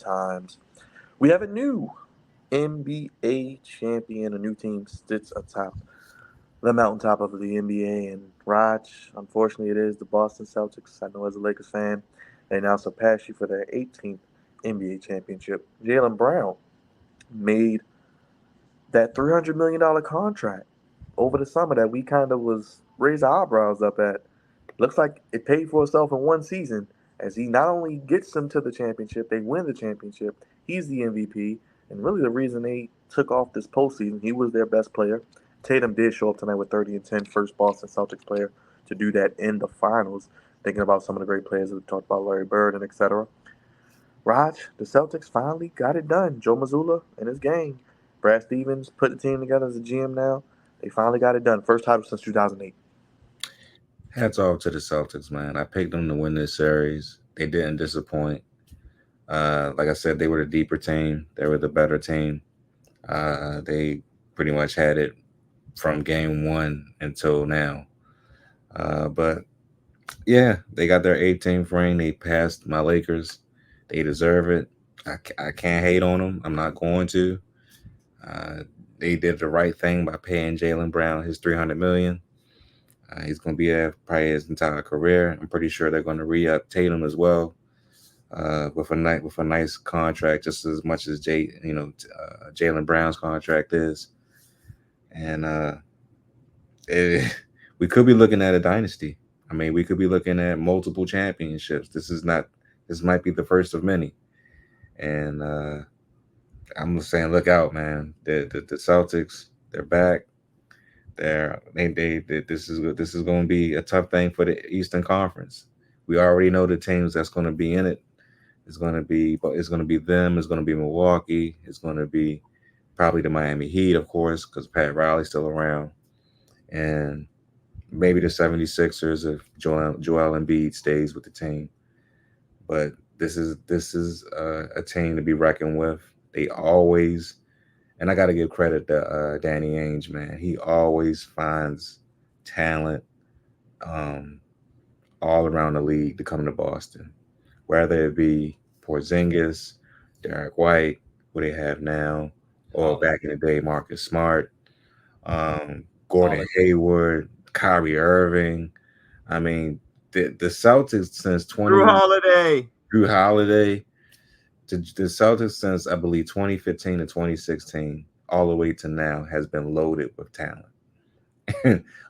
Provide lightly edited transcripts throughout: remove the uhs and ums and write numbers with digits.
times. We have a new NBA champion. A new team sits atop the mountaintop of the NBA. And Raj, unfortunately, it is the Boston Celtics. I know as a Lakers fan, they now surpass you for their 18th NBA championship. Jaylen Brown made that $300 million contract over the summer that we kind of was raised our eyebrows up at. Looks like it paid for itself in one season as he not only gets them to the championship, they win the championship. He's the MVP, and really the reason they took off this postseason, he was their best player. Tatum did show up tonight with 30 and 10, first Boston Celtics player to do that in the finals. Thinking about some of the great players that we talked about, Larry Bird and etc. Raj, the Celtics finally got it done. Joe Mazzulla and his gang. Brad Stevens put the team together as a GM now. They finally got it done. First title since 2008. Hats off to the Celtics, man. I picked them to win this series. They didn't disappoint. Like I said, they were the deeper team. They were the better team. They pretty much had it from game one until now. But yeah, they got their 18th ring. They passed my Lakers. They deserve it. I can't hate on them. I'm not going to. Uh, they did the right thing by paying Jalen Brown his 300 million. He's going to be there probably his entire career. I'm pretty sure they're going to re-up Tatum as well with a nice contract, just as much as Jalen Brown's contract is. And it, we could be looking at a dynasty. I mean, we could be looking at multiple championships. This is not. This might be the first of many. And I'm saying, look out, man. The Celtics, they're back. This is going to be a tough thing for the Eastern Conference. We already know the teams that's going to be in it. It's going to be them. It's going to be Milwaukee. It's going to be probably the Miami Heat, of course, because Pat Riley's still around, and maybe the 76ers if Joel Embiid stays with the team. But this is a team to be reckoned with. They always, and I got to give credit to Danny Ainge, man. He always finds talent um, all around the league to come to Boston, whether it be Porzingis, Derek White, what they have now, or Holiday. back in the day, Marcus Smart, Gordon Holiday. Hayward, Kyrie Irving. I mean, the Celtics since Drew 20 Holiday. Drew Holiday, the Celtics since I believe 2015 to 2016, all the way to now, has been loaded with talent.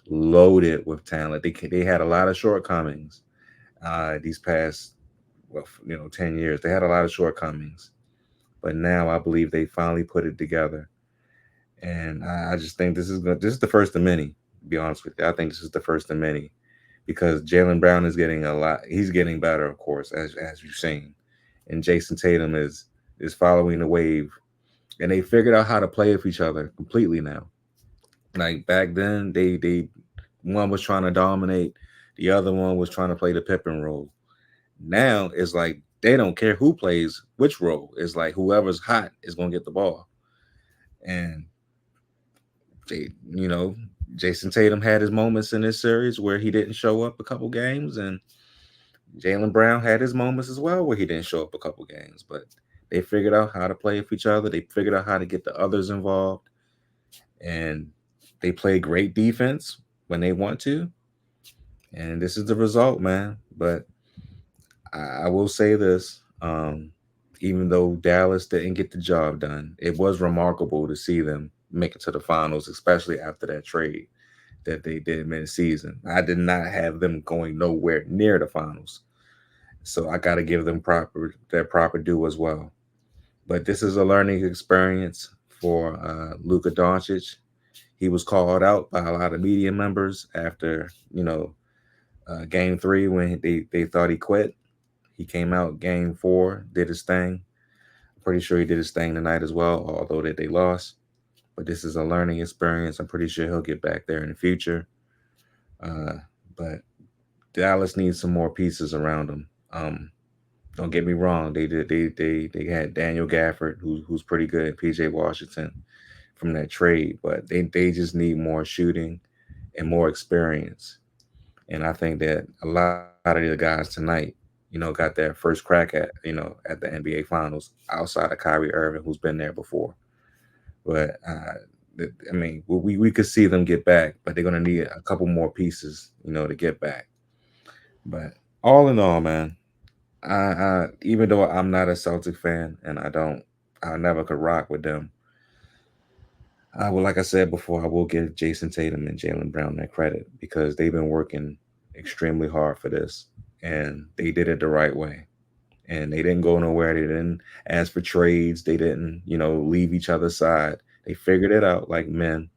Loaded with talent. They had a lot of shortcomings these past 10 years. They had a lot of shortcomings, but now I believe they finally put it together. And I just think this is the first of many. To be honest with you, I think this is the first of many because Jalen Brown is getting a lot. He's getting better, of course, as you've seen, and Jason Tatum is following the wave, and they figured out how to play with each other completely now. Like back then, they one was trying to dominate, the other one was trying to play the Pippen role. Now it's like they don't care who plays which role. It's like whoever's hot is gonna get the ball. And they, Jason Tatum had his moments in this series where he didn't show up a couple games, and Jalen Brown had his moments as well where he didn't show up a couple games. But they figured out how to play with each other. They figured out how to get the others involved, and they play great defense when they want to. And this is the result, man. But I will say this: even though Dallas didn't get the job done, it was remarkable to see them make it to the finals, especially after that trade that they did mid-season. I did not have them going nowhere near the finals, so I got to give them their proper due as well. But this is a learning experience for Luka Doncic. He was called out by a lot of media members after game three when they thought he quit. He came out game four, did his thing. I'm pretty sure he did his thing tonight as well, although that they lost. But this is a learning experience. I'm pretty sure he'll get back there in the future. Uh, but Dallas needs some more pieces around him. Don't get me wrong. They had Daniel Gafford, who's pretty good, and PJ Washington from that trade, but they just need more shooting and more experience. And I think that a lot of the guys tonight, got their first crack at at the NBA Finals outside of Kyrie Irving, who's been there before. But I mean, we could see them get back, but they're gonna need a couple more pieces, to get back. But all in all, man, I even though I'm not a Celtic fan and I never could rock with them. I will, like I said before, I will give Jason Tatum and Jalen Brown that credit because they've been working extremely hard for this, and they did it the right way. And they didn't go nowhere. They didn't ask for trades. They didn't, leave each other's side. They figured it out like men,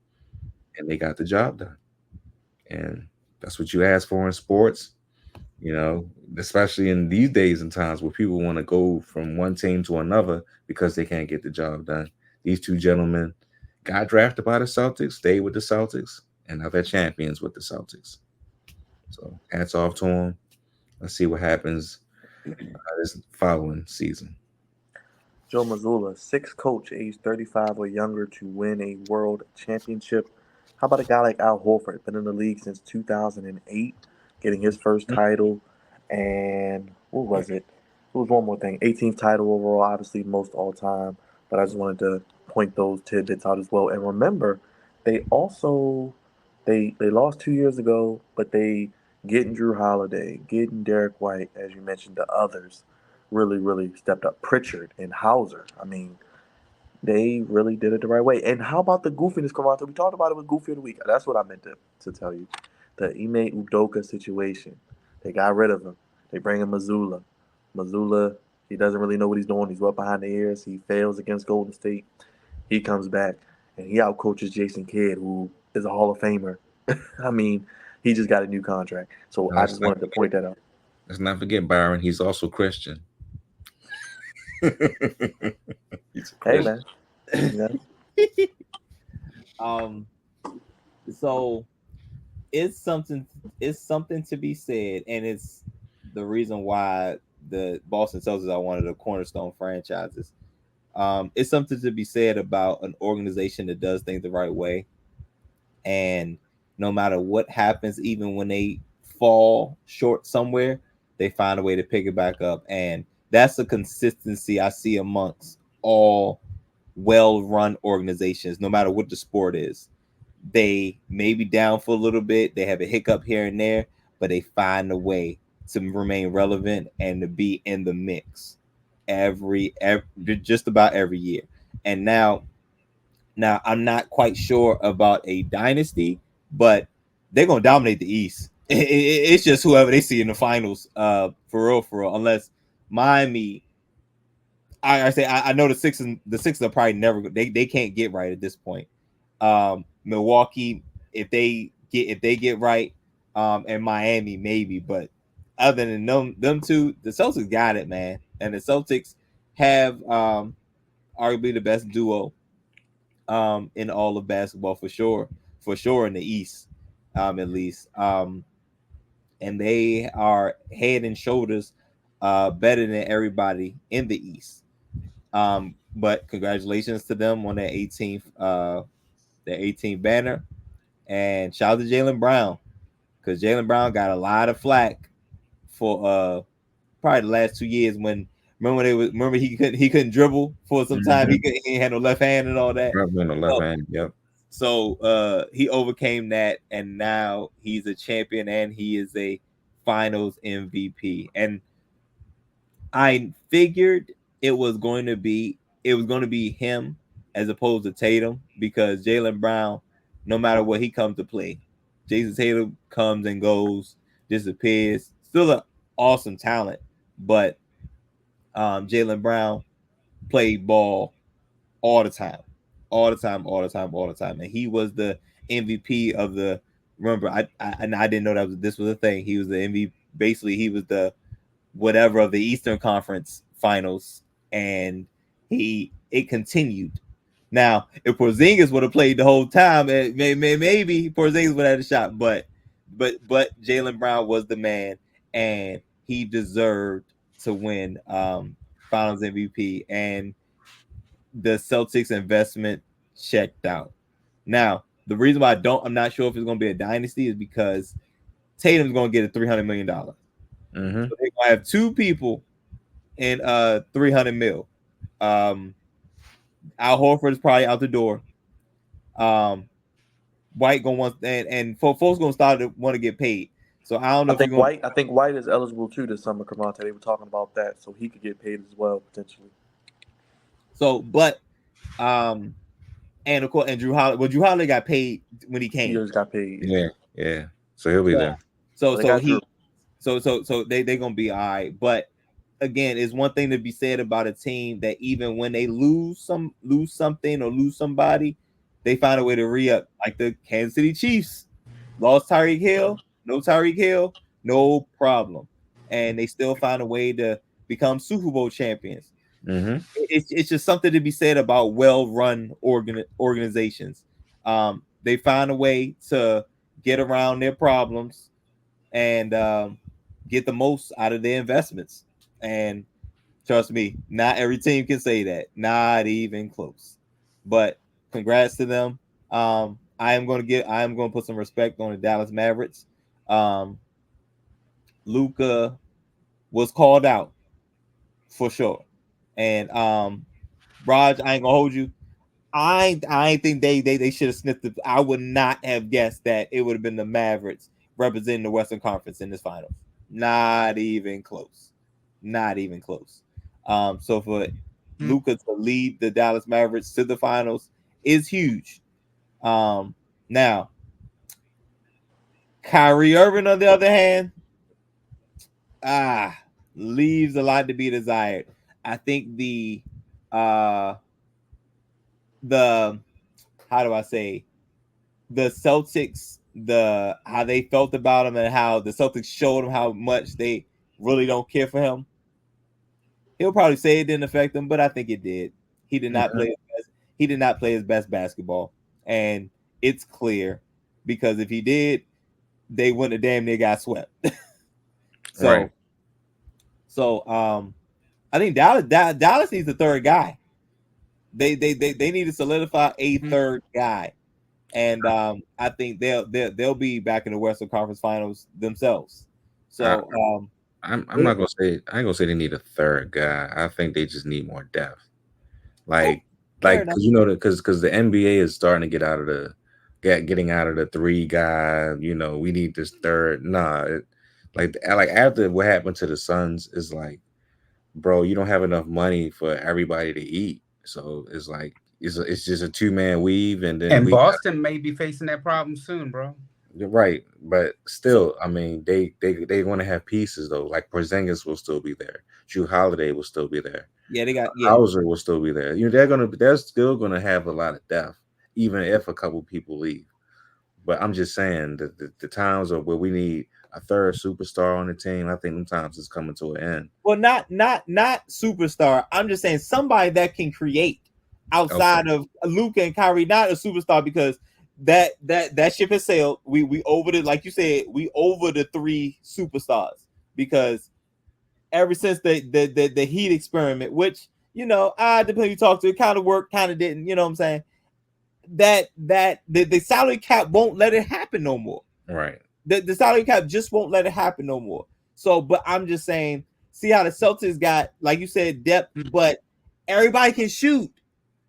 and they got the job done. And that's what you ask for in sports, you know, especially in these days and times where people want to go from one team to another because they can't get the job done. These two gentlemen got drafted by the Celtics, stayed with the Celtics, and now they're champions with the Celtics. So hats off to them. Let's see what happens this following season. Joe Mazzulla, sixth coach aged 35 or younger to win a world championship. How about a guy like Al Horford, been in the league since 2008, getting his first title, and what was it? It was one more thing. 18th title overall, obviously most all time, but I just wanted to point those tidbits out as well. And remember, they also they lost 2 years ago, but they getting Drew Holiday, getting Derek White, as you mentioned, the others really, really stepped up. Pritchard and Hauser. I mean, they really did it the right way. And how about the goofiness, Kavante? We talked about it with Goofy of the Week. That's what I meant to tell you. The Ime Udoka situation. They got rid of him. They bring in Missoula. Missoula, he doesn't really know what he's doing. He's wet behind the ears. He fails against Golden State. He comes back and he outcoaches Jason Kidd, who is a Hall of Famer. I mean, he just got a new contract. So Now, I just wanted to point that out. let's not forget Byron. He's also Christian. He's a Hey, Christian. man. You know? Um, so it's something to be said, and it's the reason why the Boston Celtics are one of the cornerstone franchises. It's something to be said about an organization that does things the right way, and no matter what happens, even when they fall short somewhere, they find a way to pick it back up, and that's a consistency I see amongst all well-run organizations, no matter what the sport is. They may be down for a little bit, they have a hiccup here and there, but they find a way to remain relevant and to be in the mix every just about every year. And now I'm not quite sure about a dynasty, but they're gonna dominate the East. It's just whoever they see in the finals, for real. Unless Miami, I know the Sixers are probably never, they can't get right at this point. Milwaukee, if they get right, and Miami maybe, but other than them two, the Celtics got it, man. And the Celtics have arguably the best duo in all of basketball for sure in the East, at least. And they are head and shoulders better than everybody in the East. But congratulations to them on their 18th banner, and shout out to Jalen Brown, because Jalen Brown got a lot of flack for probably the last 2 years when. Remember he couldn't dribble for some time. Mhm. He had no left hand and all that. Probably on the left hand. Yep. So he overcame that, and now he's a champion and he is a finals MVP. And I figured it was going to be him as opposed to Tatum, because Jalen Brown, no matter what he comes to play, Jason Tatum comes and goes, disappears. Still an awesome talent, but Jalen Brown played ball all the time, all the time, all the time, all the time, and he was the MVP of the. Remember, I didn't know this was a thing. He was the MVP. Basically, he was the whatever of the Eastern Conference Finals, and it continued. Now, if Porzingis would have played the whole time, maybe Porzingis would have had a shot. But Jalen Brown was the man, and he deserved to win Finals MVP. And the Celtics investment checked out. Now, the reason why I'm not sure if it's going to be a dynasty is because Tatum's going to get a $300 million. Mm-hmm. So they're gonna have two people in 300 mil. Al Horford is probably out the door. Um, White gonna want and folks gonna start to want to get paid. So I don't know if you're gonna. I think White is eligible too this summer. Cavante, they were talking about that, so he could get paid as well potentially. So, but and of course, and Drew Holiday. Well, Drew Holiday got paid when he He came. just got paid. Yeah, yeah. So he'll be So, there. so They so got he Drew. so they gonna be all right. But again, it's one thing to be said about a team that even when they lose something or lose somebody, they find a way to re-up. Like the Kansas City Chiefs lost Tyreek Hill, no problem, and they still find a way to become Super Bowl champions. Mm-hmm. It's just something to be said about well-run organizations. They find a way to get around their problems and get the most out of their investments. And trust me, not every team can say that, not even close. But congrats to them. I am going to put some respect on the Dallas Mavericks. Luka was called out for sure, and Raj, I ain't gonna hold you. I think they should have sniffed it. I would not have guessed that it would have been the Mavericks representing the Western Conference in this finals. Not even close. Not even close. So for Luka to lead the Dallas Mavericks to the finals is huge. Now Kyrie Irving, on the other hand, leaves a lot to be desired. I think uh the how do I say the Celtics, the how they felt about him and how the Celtics showed him how much they really don't care for him. He'll probably say it didn't affect him, but I think it did. He did not play his best. He did not play his best basketball, and it's clear because if he did, they wouldn't have damn near got swept. so, Right. so I think Dallas needs a third guy. They need to solidify a third guy. And I think they'll be back in the Western Conference Finals themselves. I, So I'm not gonna say I ain't gonna say they need a third guy. I think they just need more depth. oh, Like fair like enough. because you know because the NBA is starting to get out of the getting out of the three guy. You know we need this third. Nah, like after what happened to the Suns is like, bro, you don't have enough money for everybody to eat. So it's like it's just a two-man weave, and then And we Boston may be facing that problem soon, bro. you're right, but So still, I mean, they want to have pieces though. Like Porzingis will still be there. Drew Holiday will still be there. yeah, they got Hauser will still be there. You know, they're still gonna have a lot of depth, even if a couple people leave. But I'm just saying that the times are where we need a third superstar on the team. I think them times is coming to an end. well, not superstar. I'm just saying somebody that can create Okay. outside of Luka and Kyrie, not a superstar because that ship has sailed. We over the like you said, we over the three superstars because ever since the Heat experiment, which depending who you talk to, it kind of worked, kind of didn't. You know what I'm saying? The salary cap won't let it happen no more. Right. The salary cap just won't let it happen no more. So, but I'm just saying, see how the Celtics got, like you said, depth, but everybody can shoot.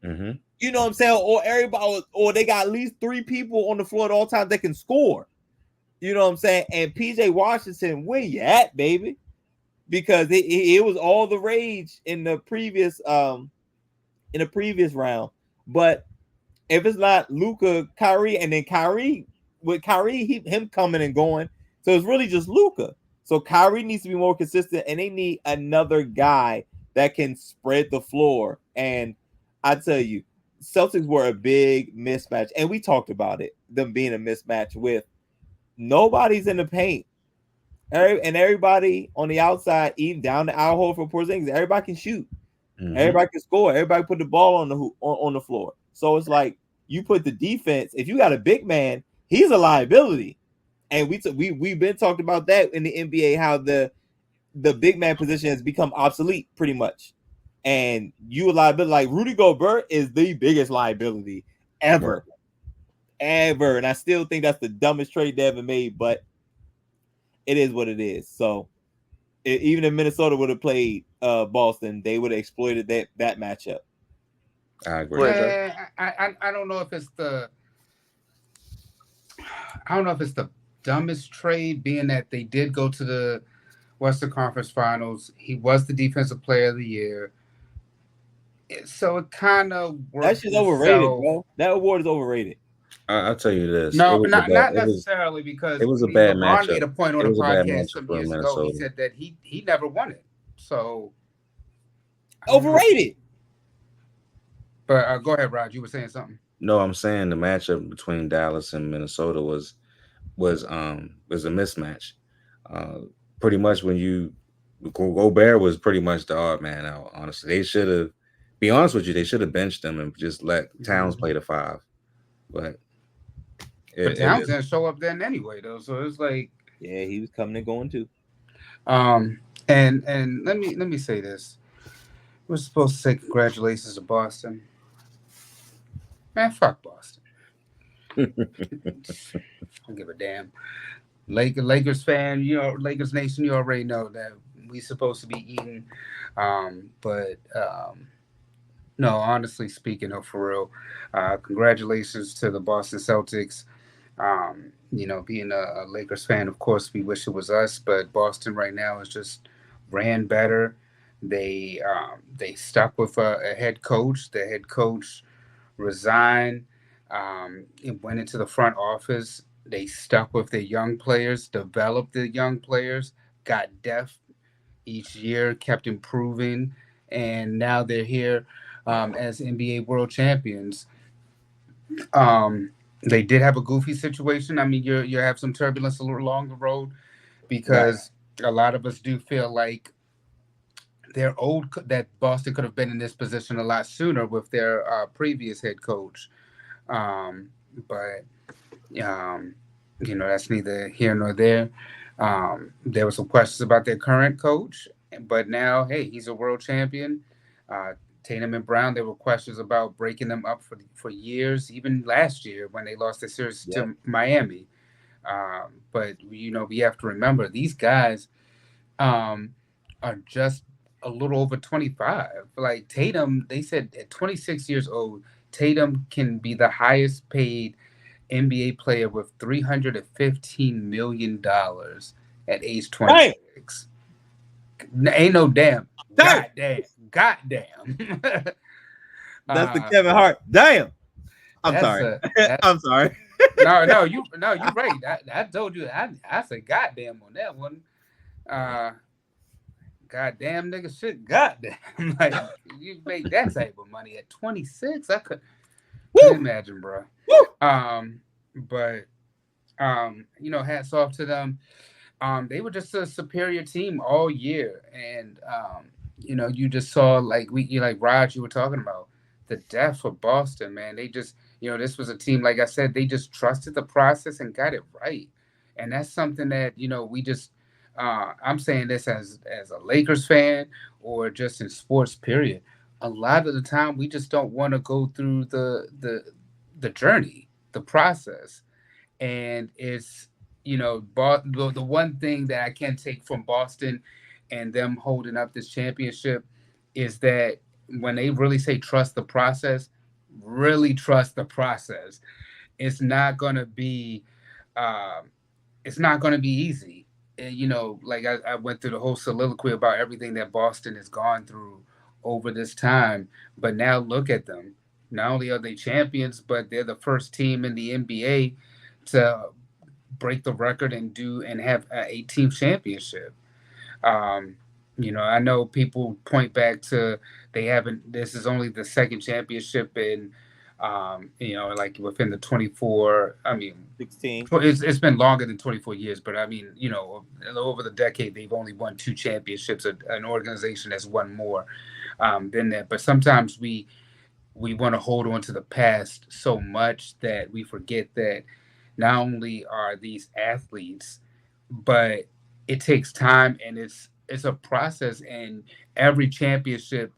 Mm-hmm. You know what I'm saying? Or everybody, or they got at least three people on the floor at all times that can score. You know what I'm saying? And PJ Washington, where you at, baby? Because it was all the rage in the previous round. But if it's not Luka, Kyrie, and then Kyrie with Kyrie, him coming and going, so it's really just Luka. So Kyrie needs to be more consistent, and they need another guy that can spread the floor. And I tell you, Celtics were a big mismatch, and we talked about it, them being a mismatch with nobody's in the paint. And everybody on the outside, even down the Al Horford for Porzingis, everybody can shoot. Mm-hmm. Everybody can score. Everybody put the ball on the floor. So it's like you put the defense. If you got a big man, he's a liability. And we've been talking about that in the NBA, how the big man position has become obsolete pretty much. And you a liability. Like Rudy Gobert is the biggest liability ever. Ever. And I still think that's the dumbest trade they ever made, but it is what it is. So even if Minnesota would have played Boston, they would have exploited that matchup. I agree. Go ahead, I don't know if it's the dumbest trade, being that they did go to the Western Conference Finals. He was the Defensive Player of the Year. So it kind of That worked shit's overrated, itself. bro. That award is overrated. I'll tell you this. No, It was not a bad. not necessarily, because It was a bad LeBron made matchup. a point on It a was a bad podcast matchup some for years ago. He Minnesota. said that he never won it. So I don't know. Overrated. But go ahead, Rod. You were saying something. No, I'm saying the matchup between Dallas and Minnesota was a mismatch. Uh, Pretty much when you Gobert was pretty much the odd man out. Honestly, they should have. Be honest with you, they should have benched him and just let Towns play the 5. But But Towns didn't show up then anyway, though. So it's like, Yeah, he was coming and going too. and let me say this: we're supposed to say congratulations to Boston. Man, fuck Boston. I don't give a damn. Lakers fan, Lakers Nation, you already know that we supposed to be eating. But no, honestly speaking, though, for real, congratulations to the Boston Celtics. Being a Lakers fan, of course, we wish it was us, but Boston right now is just ran better. They stuck with a head coach. The head coach resigned. It went into the front office. They stuck with their young players, developed the young players, got depth each year, kept improving, and now they're here as NBA World Champions. They did have a goofy situation. I mean, you have some turbulence along the road, because a lot of us do feel like that Boston could have been in this position a lot sooner with their previous head coach. But that's neither here nor there. There were some questions about their current coach, but now, hey, he's a world champion. Tatum and Brown, there were questions about breaking them up for years, even last year when they lost the series to Miami. But we have to remember, these guys are just a little over 25. Like Tatum, they said at 26 years old, Tatum can be the highest paid NBA player with $315 million at age 26. Ain't no damn. Goddamn. That's the Kevin Hart. Damn. I'm sorry. I'm sorry. No, you're right. I told you. I said goddamn on that one. Goddamn nigga shit. Goddamn. Like, you make that type of money at 26. I couldn't imagine, bro. But hats off to them. They were just a superior team all year, and you just saw, like Raj, you were talking about the depth of Boston, man. They just, this was a team, like I said, they just trusted the process and got it right, and that's something that we just. I'm saying this as a Lakers fan, or just in sports, period. A lot of the time, we just don't want to go through the journey, the process, and it's the one thing that I can take from Boston and them holding up this championship is that when they really say trust the process, really trust the process. It's not gonna be easy. And, like I went through the whole soliloquy about everything that Boston has gone through over this time, but now look at them. Not only are they champions, but they're the first team in the NBA to break the record and have an 18th championship. I know people point back to this is only the second championship in, like within the 24, 16. It's been longer than 24 years, but I mean, over the decade, they've only won 2 championships. An organization that's won more than that. But sometimes we want to hold on to the past so much that we forget that not only are these athletes, but it takes time, and it's a process, and every championship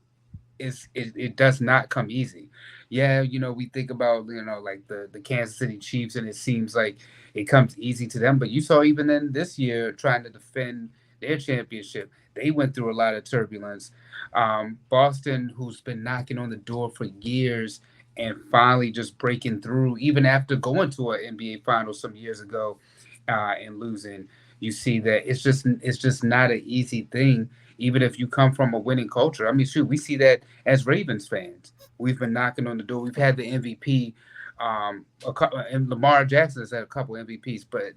it does not come easy. Yeah, we think about like the Kansas City Chiefs, and it seems like it comes easy to them, but you saw even in this year trying to defend their championship. They went through a lot of turbulence. Boston, who's been knocking on the door for years and finally just breaking through, even after going to an NBA final some years ago and losing. You see that it's just not an easy thing, even if you come from a winning culture. I mean, shoot, we see that as Ravens fans. We've been knocking on the door. We've had the MVP, and Lamar Jackson has had a couple MVPs, but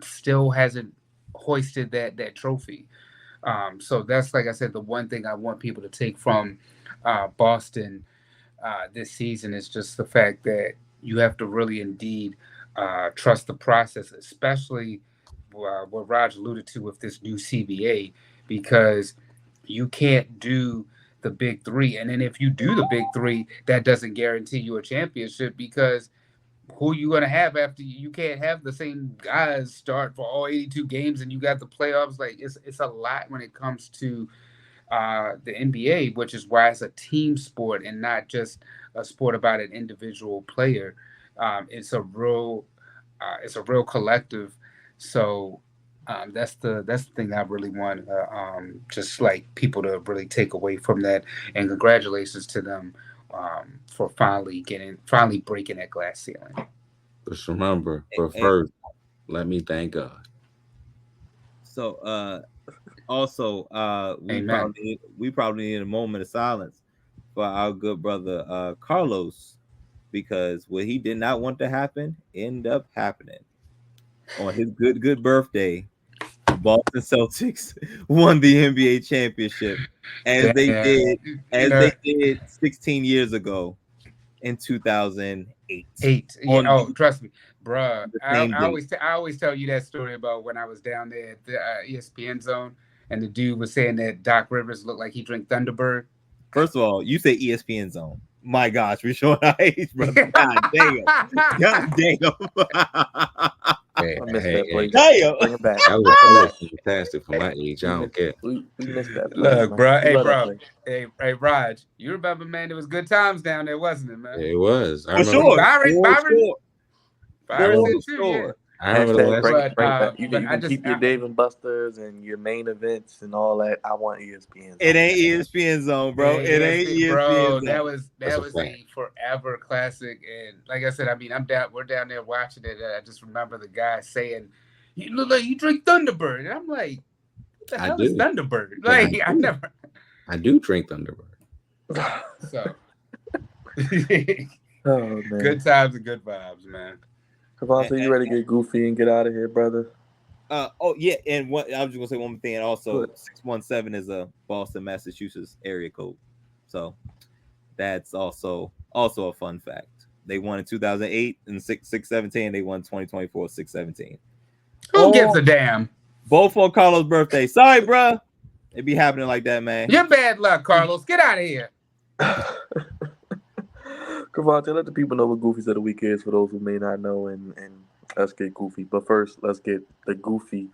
still hasn't hoisted that trophy. So that's, like I said, the one thing I want people to take from Boston this season is just the fact that you have to really indeed trust the process, especially what Raj alluded to with this new CBA, because you can't do the big three. And then if you do the big three, that doesn't guarantee you a championship, because who you gonna have after you can't have the same guys start for all 82 games and you got the playoffs. Like it's a lot when it comes to the NBA, which is why it's a team sport and not just a sport about an individual player. It's a real collective. So that's the thing I really want, just like people to really take away from that. And congratulations to them for finally breaking that glass ceiling. Just remember, but And first, let me thank God. so also we Amen. probably need a moment of silence for our good brother Carlos, because what he did not want to happen ended up happening. On his good birthday, the Boston Celtics won the NBA championship as they did You know, 16 years ago in 2008 8. Yeah. on Oh, trust me, bruh. the I, same I day. always I always tell you that story about when I was down there at the ESPN zone, and the dude was saying that Doc Rivers looked like he drank Thunderbird. First of all, you say ESPN zone. My gosh, we're showing our age, brother. God damn. God damn. Hey, I missed hey, that hey, place. Damn. Bring it back. that Bring it was back. fantastic for my age. I We don't missed, care. we missed that place, Look, man. bro. We Hey, love that bro. place. Hey, Raj. You remember, man? It was good times down there, wasn't it, man? It was. I For remember. sure. Byron, For Byron, sure. I Byron For remember. said too. Yeah. sure. I remember the Hashtag last. bring it back. But You I can just keep your Dave and Buster's and your main events and all that. I want ESPN It zone. ain't ESPN zone, bro. It ain't ESPN bro. That zone. was That's that a was fact. a forever classic. And like I said, I mean, I'm down. We're down there watching it. And I just remember the guy saying, "You look like you drink Thunderbird," and I'm like, "What the I hell is do. Thunderbird?" I Like I do. never. I do drink Thunderbird. So Oh man, good times and good vibes, man. Cavante, you ready to get goofy and get out of here, brother? Oh yeah, and what I was just gonna say one more thing. And also, Good. 617 is a Boston, Massachusetts area code, so that's also a fun fact. They won in 2008 and 617. They won 2024 617. Who gives a damn? Both on Carlos' birthday. Sorry, bruh. It be happening like that, man. You're bad luck, Carlos. Get out of here. Cavante, let the people know what Goofies of the Week is for those who may not know, and let's get goofy. But first, let's get the goofy